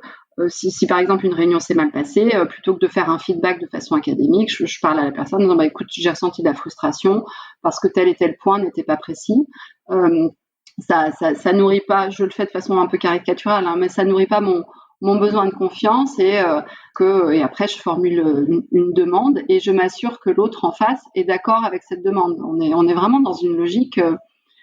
si par exemple une réunion s'est mal passée, plutôt que de faire un feedback de façon académique, je parle à la personne en disant écoute, j'ai ressenti de la frustration parce que tel et tel point n'était pas précis. Ça nourrit pas, je le fais de façon un peu caricaturale, mais ça nourrit pas mon besoin de confiance et après je formule une demande et je m'assure que l'autre en face est d'accord avec cette demande. On est vraiment dans une logique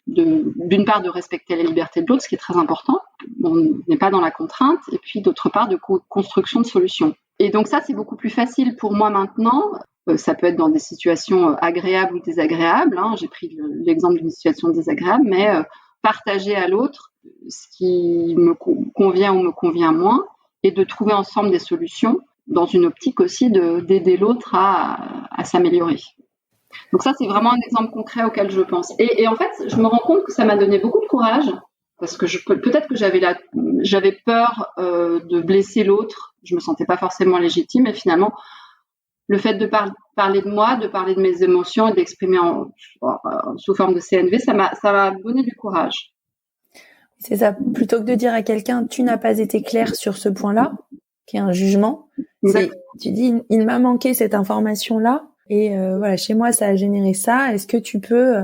d'une part de respecter la liberté de l'autre, ce qui est très important. On n'est pas dans la contrainte, et puis d'autre part de construction de solutions. Et donc ça, c'est beaucoup plus facile pour moi maintenant. Ça peut être dans des situations agréables ou désagréables. J'ai pris l'exemple d'une situation désagréable, mais partager à l'autre ce qui me convient ou me convient moins et de trouver ensemble des solutions dans une optique aussi d'aider l'autre à s'améliorer. Donc ça, c'est vraiment un exemple concret auquel je pense. Et en fait, je me rends compte que ça m'a donné beaucoup de courage parce que peut-être que j'avais peur de blesser l'autre. Je me sentais pas forcément légitime et finalement, le fait de parler de moi, de parler de mes émotions et d'exprimer sous forme de CNV, ça m'a donné du courage.
C'est ça. Plutôt que de dire à quelqu'un, tu n'as pas été clair sur ce point-là, qui est un jugement, tu dis, il m'a manqué cette information-là, et voilà, chez moi, ça a généré ça. Est-ce que tu peux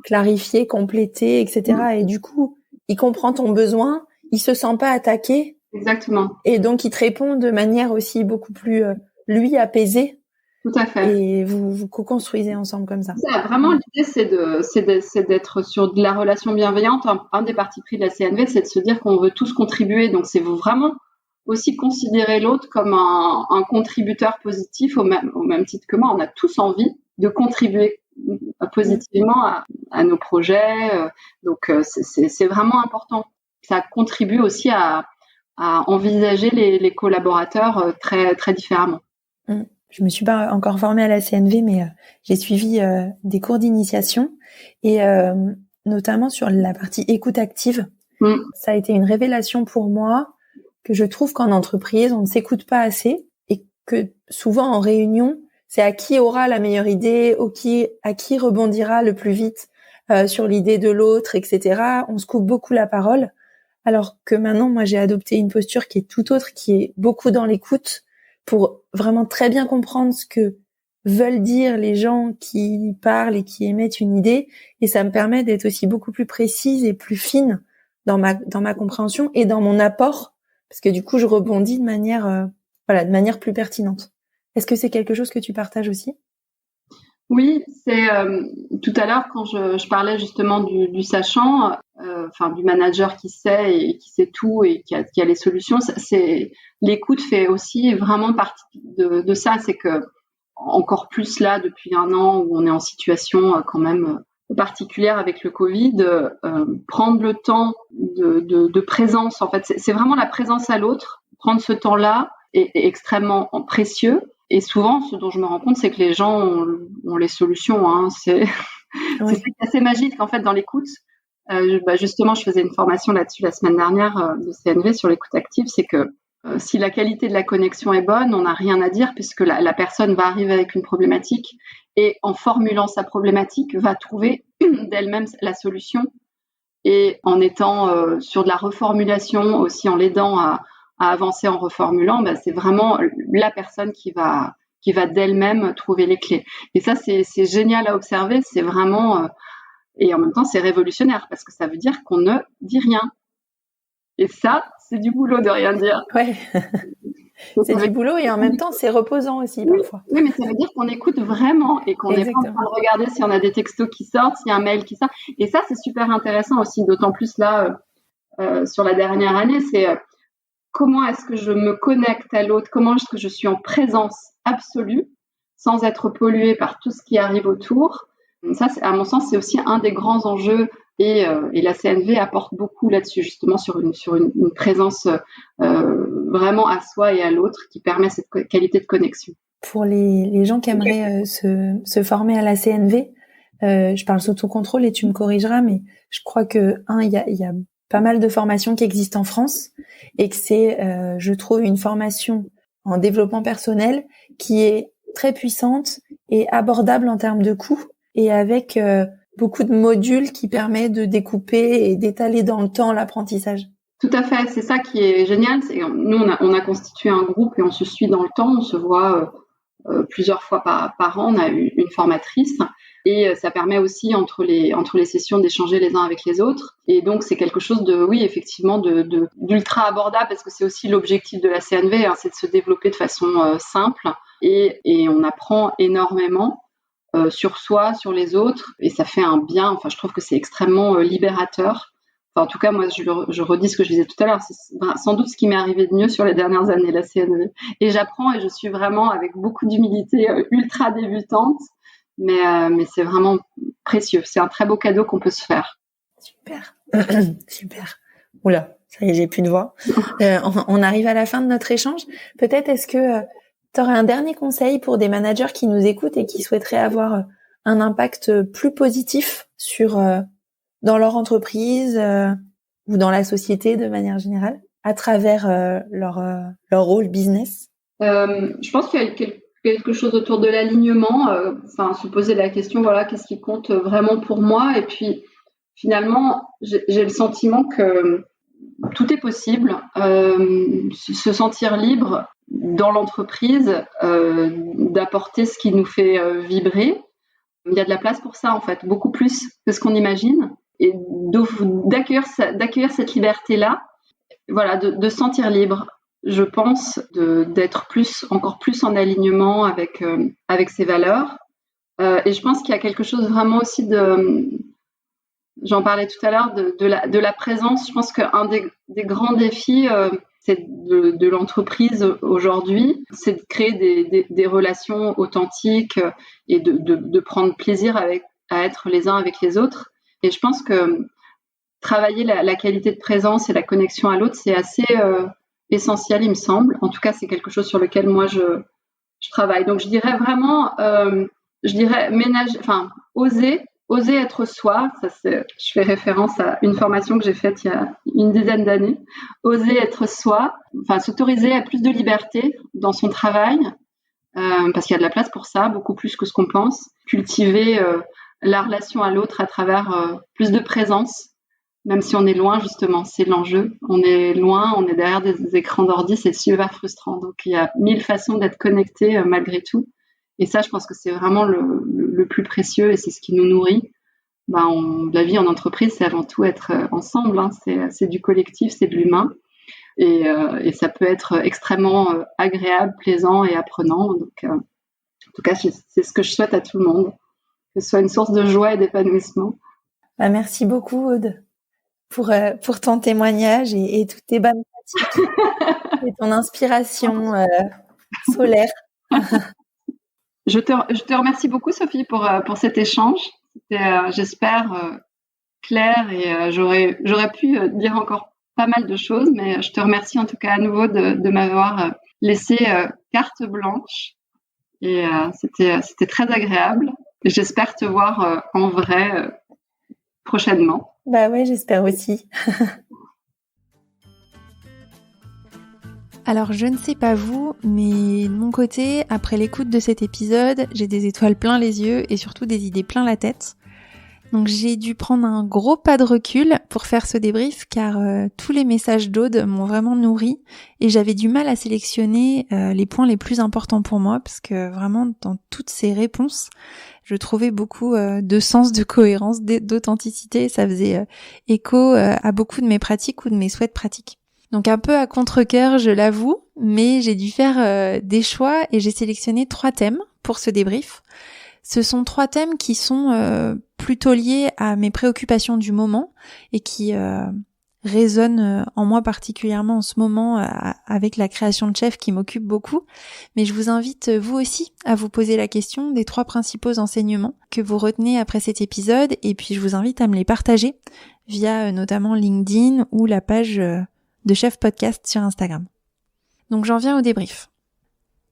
clarifier, compléter, etc. Et du coup, il comprend ton besoin, il se sent pas attaqué.
Exactement.
Et donc, il te répond de manière aussi beaucoup plus, lui, apaisée.
Tout à fait.
Et vous co-construisez ensemble comme ça.
Ça, vraiment, l'idée, c'est d'être sur de la relation bienveillante. Un des partis pris de la CNV, c'est de se dire qu'on veut tous contribuer. Donc, c'est vraiment aussi considérer l'autre comme un contributeur positif au même titre que moi. On a tous envie de contribuer positivement à nos projets. Donc, c'est vraiment important. Ça contribue aussi à envisager les collaborateurs très, très différemment.
Je me suis pas encore formée à la CNV, mais j'ai suivi des cours d'initiation et notamment sur la partie écoute active. Ça a été une révélation pour moi que je trouve qu'en entreprise, on ne s'écoute pas assez et que souvent en réunion, c'est à qui aura la meilleure idée, à qui rebondira le plus vite sur l'idée de l'autre, etc. On se coupe beaucoup la parole, alors que maintenant, moi, j'ai adopté une posture qui est tout autre, qui est beaucoup dans l'écoute, pour vraiment très bien comprendre ce que veulent dire les gens qui parlent et qui émettent une idée. Et ça me permet d'être aussi beaucoup plus précise et plus fine dans ma compréhension et dans mon apport, parce que du coup, je rebondis de manière plus pertinente. Est-ce que c'est quelque chose que tu partages aussi ?
Oui, c'est tout à l'heure quand je parlais justement du sachant, du manager qui sait et qui sait tout et qui a les solutions. C'est l'écoute fait aussi vraiment partie de ça. C'est que encore plus là depuis 1 an où on est en situation quand même particulière avec le Covid, prendre le temps de présence. En fait, c'est vraiment la présence à l'autre. Prendre ce temps-là est extrêmement précieux. Et souvent, ce dont je me rends compte, c'est que les gens ont les solutions. C'est assez magique en fait dans l'écoute. Justement, je faisais une formation là-dessus la semaine dernière de CNV sur l'écoute active. C'est que si la qualité de la connexion est bonne, on n'a rien à dire puisque la personne va arriver avec une problématique et en formulant sa problématique, va trouver d'elle-même la solution. Et en étant sur de la reformulation aussi, en l'aidant à avancer en reformulant, c'est vraiment la personne qui va d'elle-même trouver les clés. Et ça, c'est génial à observer. C'est vraiment et en même temps, c'est révolutionnaire parce que ça veut dire qu'on ne dit rien. Et ça, c'est du boulot de rien dire.
Ouais. C'est du boulot et en même temps, c'est reposant aussi parfois.
Oui, mais ça veut dire qu'on écoute vraiment et qu'on n'est pas en train de regarder si on a des textos qui sortent, s'il y a un mail qui sort. Et ça, c'est super intéressant aussi, d'autant plus là, sur la dernière année, c'est comment est-ce que je me connecte à l'autre, comment est-ce que je suis en présence absolue, sans être polluée par tout ce qui arrive autour. Ça, à mon sens, c'est aussi un des grands enjeux et la CNV apporte beaucoup là-dessus, justement sur une présence vraiment à soi et à l'autre qui permet cette qualité de connexion.
Pour les gens qui aimeraient se former à la CNV, Je parle sous ton contrôle et tu me corrigeras, mais je crois que il y a pas mal de formations qui existent en France et que c'est, je trouve, une formation en développement personnel qui est très puissante et abordable en termes de coûts et avec beaucoup de modules qui permettent de découper et d'étaler dans le temps l'apprentissage.
Tout à fait, c'est ça qui est génial. Nous, on a constitué un groupe et on se suit dans le temps. On se voit plusieurs fois par an. On a eu une formatrice et ça permet aussi entre les sessions d'échanger les uns avec les autres. Et donc, c'est quelque chose effectivement, d'ultra abordable parce que c'est aussi l'objectif de la CNV, c'est de se développer de façon simple et on apprend énormément sur soi, sur les autres et ça fait un bien. Enfin, je trouve que c'est extrêmement libérateur. Enfin, en tout cas, moi, je redis ce que je disais tout à l'heure. C'est sans doute ce qui m'est arrivé de mieux sur les dernières années, la CNV. Et j'apprends et je suis vraiment avec beaucoup d'humilité, ultra débutante. Mais c'est vraiment précieux. C'est un très beau cadeau qu'on peut se faire.
Super. Super. Oula, ça y est, j'ai plus de voix. On arrive à la fin de notre échange. Peut-être est-ce que tu aurais un dernier conseil pour des managers qui nous écoutent et qui souhaiteraient avoir un impact plus positif sur dans leur entreprise ou dans la société de manière générale à travers leur rôle business?
Je pense qu'il y a quelque chose autour de l'alignement, se poser la question, voilà, qu'est-ce qui compte vraiment pour moi? Et puis finalement, j'ai le sentiment que tout est possible, se sentir libre dans l'entreprise, d'apporter ce qui nous fait vibrer. Il y a de la place pour ça en fait, beaucoup plus que ce qu'on imagine. Et d'accueillir cette liberté-là, voilà, de se sentir libre, je pense, d'être encore plus en alignement avec ses valeurs. Et je pense qu'il y a quelque chose vraiment aussi j'en parlais tout à l'heure, de la présence. Je pense qu'un des grands défis de l'entreprise aujourd'hui, c'est de créer des relations authentiques et de prendre plaisir à être les uns avec les autres. Et je pense que travailler la qualité de présence et la connexion à l'autre, c'est assez essentiel, il me semble. En tout cas, c'est quelque chose sur lequel moi je travaille. Donc, je dirais vraiment, oser être soi. Je fais référence à une formation que j'ai faite il y a une dizaine d'années. Oser être soi, s'autoriser à plus de liberté dans son travail, parce qu'il y a de la place pour ça, beaucoup plus que ce qu'on pense. Cultiver la relation à l'autre à travers plus de présence, même si on est loin, justement, c'est l'enjeu. On est loin, on est derrière des écrans d'ordi, c'est super frustrant. Donc, il y a 1000 façons d'être connecté malgré tout. Et ça, je pense que c'est vraiment le plus précieux et c'est ce qui nous nourrit. La vie en entreprise, c'est avant tout être ensemble. C'est du collectif, c'est de l'humain. Et ça peut être extrêmement agréable, plaisant et apprenant. Donc, en tout cas, c'est ce que je souhaite à tout le monde. Que ce soit une source de joie et d'épanouissement.
Merci beaucoup, Aude, pour ton témoignage et toutes tes bonnes pratiques et ton inspiration solaire.
Je te remercie beaucoup, Sophie, pour cet échange. C'était, j'espère, clair et j'aurais pu dire encore pas mal de choses, mais je te remercie en tout cas à nouveau de m'avoir laissé carte blanche et c'était très agréable. J'espère te voir en vrai prochainement.
Bah ouais, j'espère aussi.
Alors je ne sais pas vous, mais de mon côté, après l'écoute de cet épisode, j'ai des étoiles plein les yeux et surtout des idées plein la tête. Donc j'ai dû prendre un gros pas de recul pour faire ce débrief car tous les messages d'Aude m'ont vraiment nourri et j'avais du mal à sélectionner les points les plus importants pour moi parce que vraiment dans toutes ces réponses, je trouvais beaucoup de sens, de cohérence, d'authenticité. Ça faisait écho à beaucoup de mes pratiques ou de mes souhaits pratiques. Donc un peu à contre-cœur, je l'avoue, mais j'ai dû faire des choix et j'ai sélectionné 3 thèmes pour ce débrief. Ce sont 3 thèmes qui sont plutôt liés à mes préoccupations du moment et qui résonnent en moi particulièrement en ce moment avec la création de chef qui m'occupe beaucoup. Mais je vous invite vous aussi à vous poser la question des 3 principaux enseignements que vous retenez après cet épisode et puis je vous invite à me les partager via notamment LinkedIn ou la page de Chef Podcast sur Instagram. Donc j'en viens au débrief.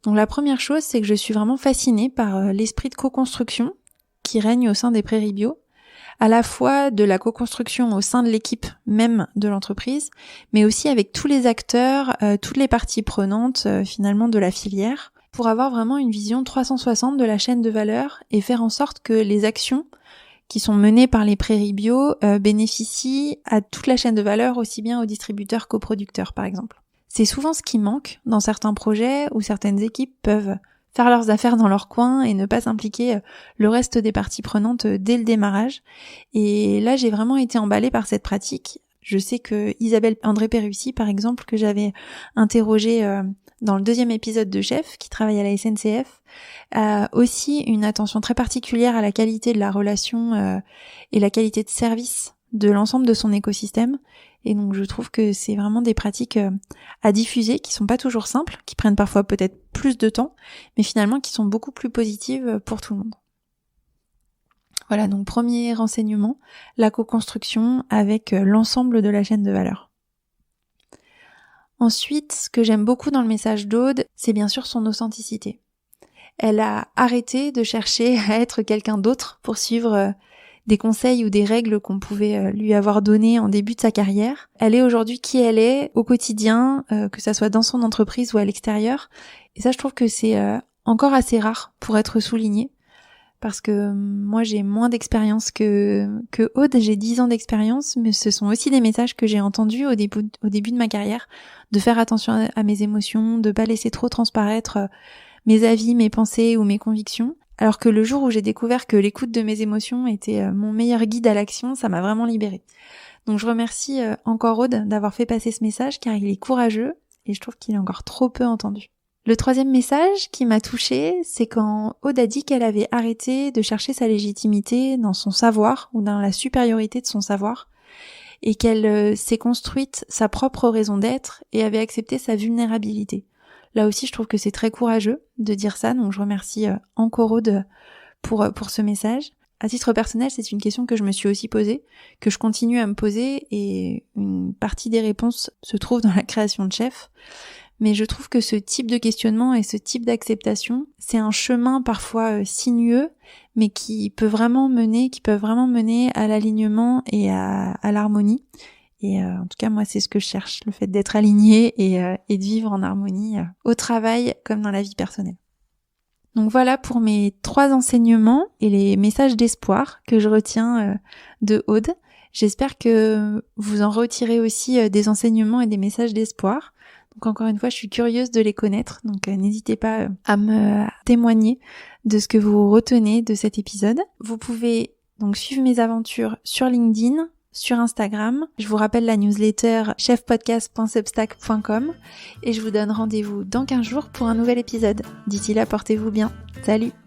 Donc la première chose, c'est que je suis vraiment fascinée par l'esprit de co-construction qui règne au sein des prairies bio, à la fois de la co-construction au sein de l'équipe même de l'entreprise, mais aussi avec tous les acteurs, toutes les parties prenantes finalement de la filière, pour avoir vraiment une vision 360 de la chaîne de valeur et faire en sorte que les actions qui sont menées par les prairies bio bénéficient à toute la chaîne de valeur, aussi bien aux distributeurs qu'aux producteurs par exemple. C'est souvent ce qui manque dans certains projets où certaines équipes peuvent faire leurs affaires dans leur coin et ne pas s'impliquer le reste des parties prenantes dès le démarrage. Et là, j'ai vraiment été emballée par cette pratique. Je sais que Isabelle André-Perussi, par exemple, que j'avais interrogée dans le 2e épisode de Chef, qui travaille à la SNCF, a aussi une attention très particulière à la qualité de la relation et la qualité de service de l'ensemble de son écosystème. Et donc je trouve que c'est vraiment des pratiques à diffuser qui sont pas toujours simples, qui prennent parfois peut-être plus de temps, mais finalement qui sont beaucoup plus positives pour tout le monde. Voilà, donc premier renseignement, la co-construction avec l'ensemble de la chaîne de valeur. Ensuite, ce que j'aime beaucoup dans le message d'Aude, c'est bien sûr son authenticité. Elle a arrêté de chercher à être quelqu'un d'autre pour suivre des conseils ou des règles qu'on pouvait lui avoir données en début de sa carrière. Elle est aujourd'hui qui elle est au quotidien, que ça soit dans son entreprise ou à l'extérieur. Et ça, je trouve que c'est encore assez rare pour être souligné. Parce que moi, j'ai moins d'expérience que Aude, j'ai 10 ans d'expérience, mais ce sont aussi des messages que j'ai entendus au début de ma carrière, de faire attention à mes émotions, de pas laisser trop transparaître mes avis, mes pensées ou mes convictions. Alors que le jour où j'ai découvert que l'écoute de mes émotions était mon meilleur guide à l'action, ça m'a vraiment libérée. Donc je remercie encore Aude d'avoir fait passer ce message car il est courageux et je trouve qu'il est encore trop peu entendu. Le 3e message qui m'a touchée, c'est quand Aude a dit qu'elle avait arrêté de chercher sa légitimité dans son savoir ou dans la supériorité de son savoir et qu'elle s'est construite sa propre raison d'être et avait accepté sa vulnérabilité. Là aussi, je trouve que c'est très courageux de dire ça, donc je remercie encore Aude pour ce message. À titre personnel, c'est une question que je me suis aussi posée, que je continue à me poser, et une partie des réponses se trouve dans la création de Chef. Mais je trouve que ce type de questionnement et ce type d'acceptation, c'est un chemin parfois sinueux, mais qui peuvent vraiment mener à l'alignement et à l'harmonie. Et en tout cas, moi, c'est ce que je cherche, le fait d'être alignée et de vivre en harmonie au travail comme dans la vie personnelle. Donc voilà pour mes 3 enseignements et les messages d'espoir que je retiens de Aude. J'espère que vous en retirez aussi des enseignements et des messages d'espoir. Donc encore une fois, je suis curieuse de les connaître, donc n'hésitez pas à me témoigner de ce que vous retenez de cet épisode. Vous pouvez donc suivre mes aventures sur LinkedIn, sur Instagram. Je vous rappelle la newsletter chefpodcast.substack.com et je vous donne rendez-vous dans 15 jours pour un nouvel épisode. D'ici là, portez-vous bien. Salut!